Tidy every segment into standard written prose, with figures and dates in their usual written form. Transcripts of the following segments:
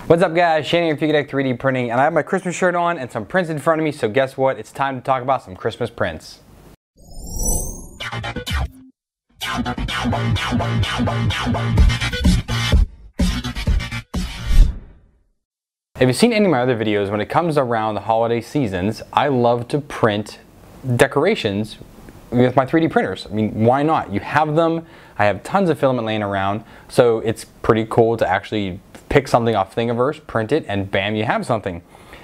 What's up guys, Shane here from Fugatech 3D Printing, and I have my Christmas shirt on and some prints in front of me, so guess what? It's time to talk about some Christmas prints. If you've seen any of my other videos, when it comes around the holiday seasons, I love to print decorations with my 3D printers. I mean, why not? You have them. I have tons of filament laying around, so it's pretty cool to actually pick something off Thingiverse, print it, and bam, you have something.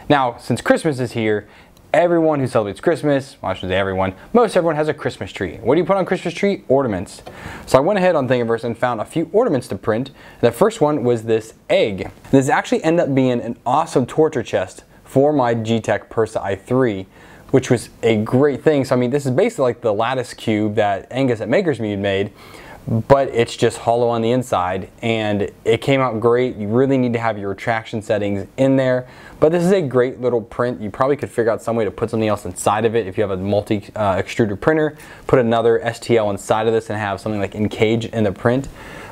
Now, since Christmas is here, everyone who celebrates Christmas, well, I shouldn't say everyone, most everyone has a Christmas tree. What do you put on Christmas tree? Ornaments. So I went ahead on Thingiverse and found a few ornaments to print. The first one was this egg. This actually ended up being an awesome torture chest for my Geeetech Persa i3, which was a great thing. So I mean, this is basically like the lattice cube that Angus at Makersmead made, but it's just hollow on the inside, and it came out great. You really need to have your retraction settings in there, but this is a great little print. You probably could figure out some way to put something else inside of it. If you have a multi extruder printer, put another STL inside of this and have something like encaged in the print.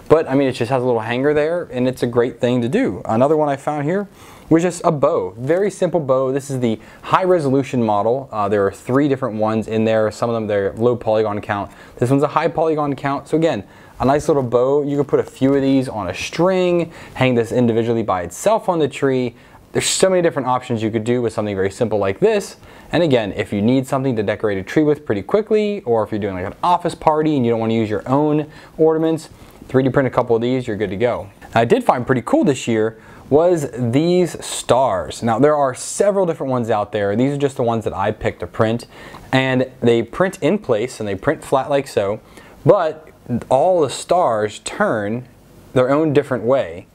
But I mean, it just has a little hanger there, and it's a great thing to do. Another one I found here was just a bow. Very simple bow. This is the high resolution model. There are 3 different ones in there. Some of them, they're low polygon count. This one's a high polygon count. So again, a nice little bow. You could put a few of these on a string, hang this individually by itself on the tree. There's so many different options you could do with something very simple like this. And again, if you need something to decorate a tree with pretty quickly, or if you're doing like an office party and you don't want to use your own ornaments, 3D print a couple of these, you're good to go. I did find pretty cool this year was these stars. Now there are several different ones out there. These are just the ones that I picked to print, and they print in place and they print flat like so, but all the stars turn their own different way,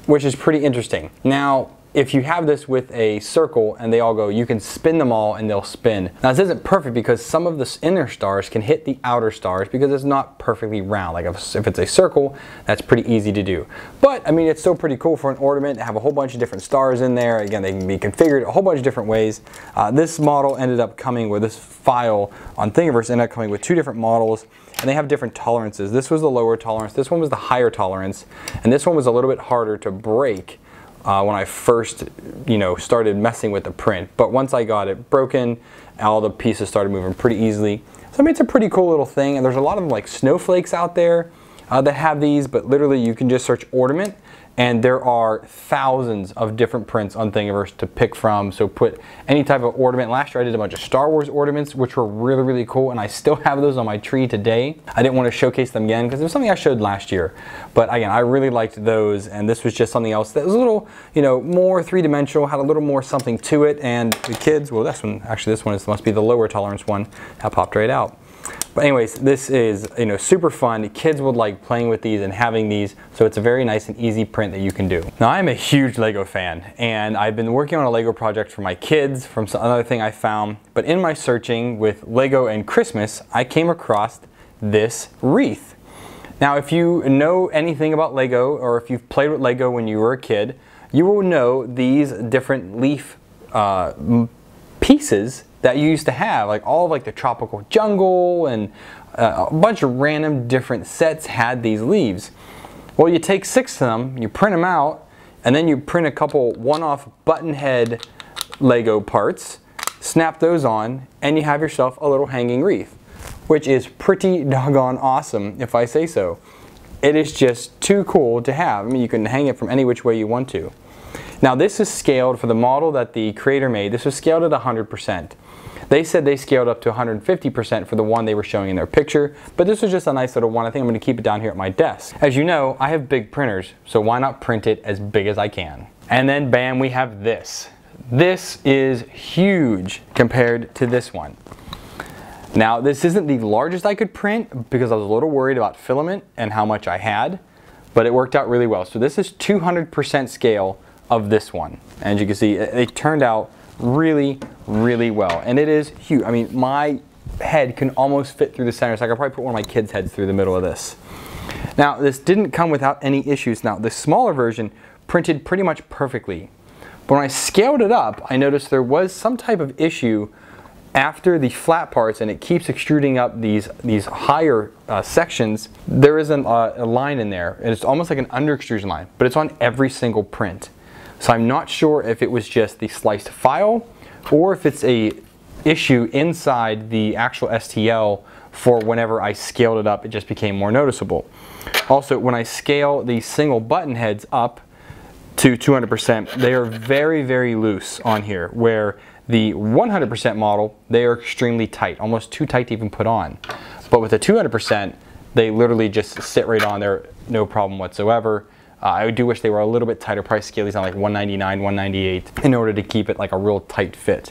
which is pretty interesting. Now if you have this with a circle and they all go, you can spin them all and they'll spin. Now this isn't perfect because some of the inner stars can hit the outer stars because it's not perfectly round. Like if it's a circle, that's pretty easy to do. But I mean, it's still pretty cool for an ornament to have a whole bunch of different stars in there. Again, they can be configured a whole bunch of different ways. This model ended up coming with this file on Thingiverse, ended up coming with 2 different models, and they have different tolerances. This was the lower tolerance, this one was the higher tolerance, and this one was a little bit harder to break when I first, started messing with the print. But once I got it broken, all the pieces started moving pretty easily. So I mean, it's a pretty cool little thing, and there's a lot of like snowflakes out there that have these, but literally you can just search ornament, and there are thousands of different prints on Thingiverse to pick from. So put any type of ornament. Last year I did a bunch of Star Wars ornaments, which were really, really cool, and I still have those on my tree today. I didn't want to showcase them again because it was something I showed last year. But again, I really liked those, and this was just something else that was a little, more 3-dimensional, had a little more something to it, and the kids, well, this one must be the lower tolerance one, that popped right out. But anyways, this is super fun. Kids would like playing with these and having these, so it's a very nice and easy print that you can do. Now I'm a huge Lego fan, and I've been working on a Lego project for my kids from another thing I found, but in my searching with Lego and Christmas, I came across this wreath. Now if you know anything about Lego, or if you've played with Lego when you were a kid, you will know these different leaf pieces that you used to have, like all of like the tropical jungle and a bunch of random different sets had these leaves. Well, you take 6 of them, you print them out, and then you print a couple one-off button head Lego parts, snap those on, and you have yourself a little hanging wreath, which is pretty doggone awesome if I say so. It is just too cool to have. I mean, you can hang it from any which way you want to. Now this is scaled for the model that the creator made. This was scaled at 100%. They said they scaled up to 150% for the one they were showing in their picture, but this was just a nice little one. I think I'm going to keep it down here at my desk. As you know, I have big printers, so why not print it as big as I can? And then bam, we have this. This is huge compared to this one. Now this isn't the largest I could print because I was a little worried about filament and how much I had, but it worked out really well. So this is 200% scale of this one. And as you can see, it turned out really, really well, and it is huge. I mean, my head can almost fit through the center, so I could probably put one of my kids' heads through the middle of this. Now, this didn't come without any issues. Now, the smaller version printed pretty much perfectly, but when I scaled it up, I noticed there was some type of issue after the flat parts, and it keeps extruding up these higher sections. There is a line in there, and it's almost like an under extrusion line, but it's on every single print. So I'm not sure if it was just the sliced file or if it's a issue inside the actual STL for whenever I scaled it up, it just became more noticeable. Also, when I scale the single button heads up to 200%, they are very, very loose on here, where the 100% model, they are extremely tight, almost too tight to even put on. But with the 200%, they literally just sit right on there, no problem whatsoever. I do wish they were a little bit tighter. Probably scale these on like 199, 198 in order to keep it like a real tight fit.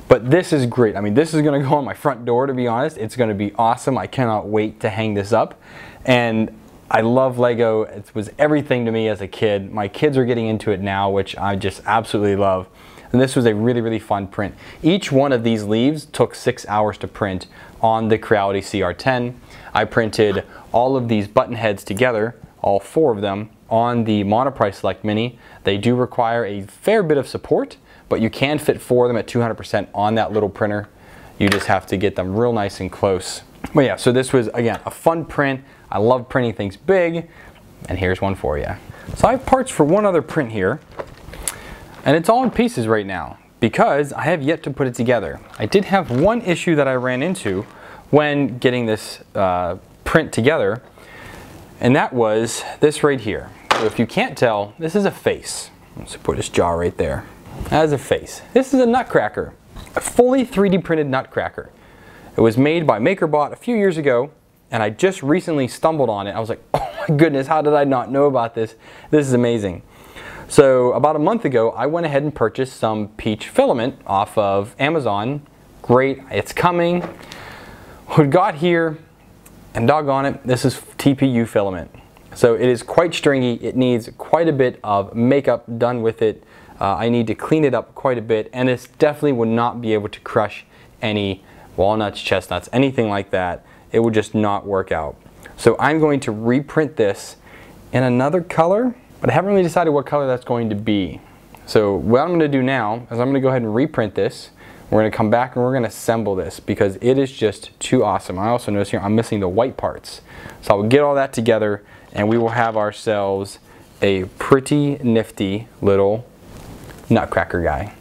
But this is great. I mean, this is gonna go on my front door, to be honest. It's gonna be awesome. I cannot wait to hang this up. And I love Lego. It was everything to me as a kid. My kids are getting into it now, which I just absolutely love. And this was a really, really fun print. Each one of these leaves took 6 hours to print on the Creality CR10. I printed all of these button heads together, all 4 of them, on the Monoprice Select Mini. They do require a fair bit of support, but you can fit 4 of them at 200% on that little printer. You just have to get them real nice and close. But yeah, so this was, again, a fun print. I love printing things big, and here's one for you. So I have parts for one other print here, and it's all in pieces right now because I have yet to put it together. I did have one issue that I ran into when getting this print together, and that was this right here. So if you can't tell, this is a face. Let's put this jaw right there. That is a face. This is a Nutcracker, a fully 3D printed Nutcracker. It was made by MakerBot a few years ago, and I just recently stumbled on it. I was like, oh my goodness, how did I not know about this? This is amazing. So about a month ago, I went ahead and purchased some peach filament off of Amazon. Great, it's coming. We got here, and doggone it, this is TPU filament. So it is quite stringy. It needs quite a bit of makeup done with it. I need to clean it up quite a bit, and this definitely would not be able to crush any walnuts, chestnuts, anything like that. It would just not work out. So I'm going to reprint this in another color, but I haven't really decided what color that's going to be. So what I'm going to do now is I'm going to go ahead and reprint this. We're going to come back and we're going to assemble this because it is just too awesome. I also notice here I'm missing the white parts. So I'll get all that together and we will have ourselves a pretty nifty little Nutcracker guy.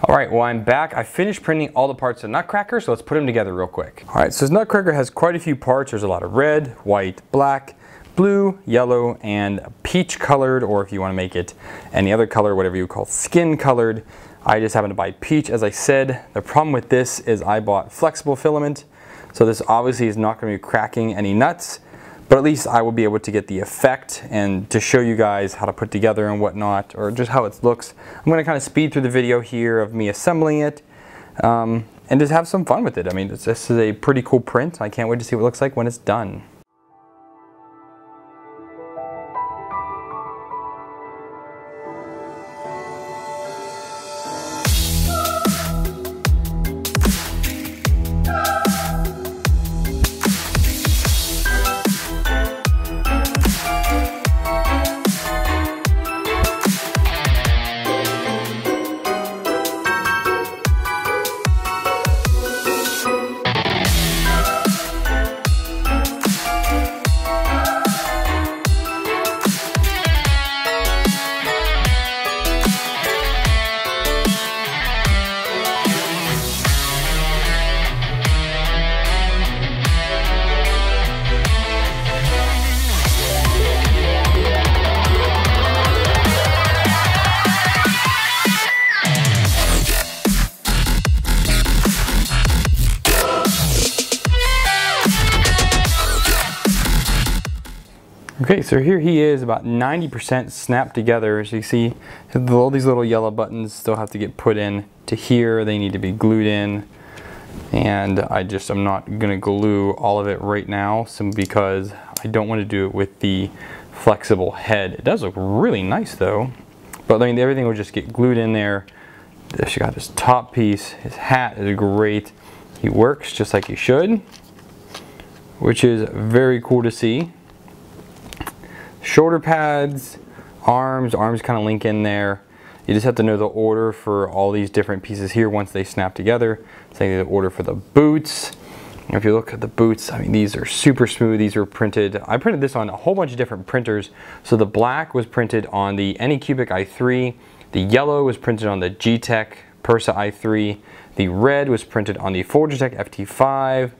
All right, well I'm back. I finished printing all the parts of Nutcracker, so let's put them together real quick. All right, so this Nutcracker has quite a few parts. There's a lot of red, white, black, blue, yellow, and peach colored, or if you want to make it any other color, whatever you call skin colored. I just happened to buy peach, as I said. The problem with this is I bought flexible filament, so this obviously is not going to be cracking any nuts, but at least I will be able to get the effect and to show you guys how to put together and whatnot, or just how it looks. I'm going to kind of speed through the video here of me assembling it and just have some fun with it. I mean, this is a pretty cool print. I can't wait to see what it looks like when it's done. Okay, so here he is, about 90% snapped together. As you see, all these little yellow buttons still have to get put in to here. They need to be glued in. And I'm not gonna glue all of it right now, simply because I don't want to do it with the flexible head. It does look really nice though. But I mean, everything will just get glued in there. She got this top piece. His hat is great. He works just like he should, which is very cool to see. Shoulder pads, arms kind of link in there. You just have to know the order for all these different pieces here once they snap together. Same thing, the order for the boots. If you look at the boots, I mean, these are super smooth. These were printed, I printed this on a whole bunch of different printers. So the black was printed on the Anycubic i3, the yellow was printed on the Geeetech Persa i3, the red was printed on the Forgetech FT5,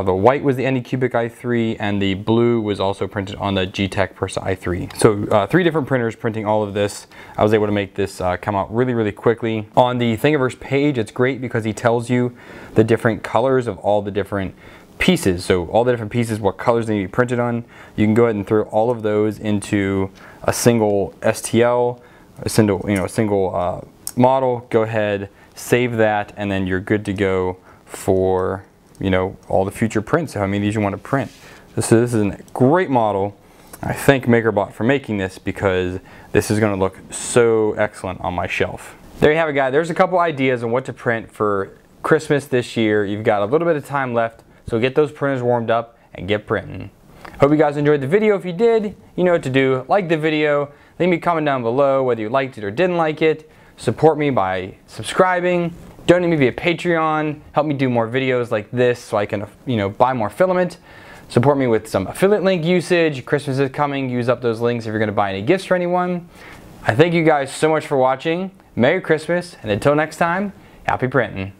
the white was the Anycubic i3, and the blue was also printed on the Geeetech Persa i3. So 3 different printers printing all of this. I was able to make this come out really, really quickly. On the Thingiverse page, it's great because he tells you the different colors of all the different pieces. So all the different pieces, what colors they need to be printed on. You can go ahead and throw all of those into a single STL, a single model. Go ahead, save that, and then you're good to go for all the future prints, how many of these you want to print. This is a great model. I thank MakerBot for making this because this is going to look so excellent on my shelf. There you have it, guys. There's a couple ideas on what to print for Christmas this year. You've got a little bit of time left, so get those printers warmed up and get printing. Hope you guys enjoyed the video. If you did, you know what to do. Like the video, leave me a comment down below whether you liked it or didn't like it. Support me by subscribing. Donate me via Patreon, help me do more videos like this so I can, buy more filament. Support me with some affiliate link usage. Christmas is coming, use up those links if you're gonna buy any gifts for anyone. I thank you guys so much for watching. Merry Christmas, and until next time, happy printing.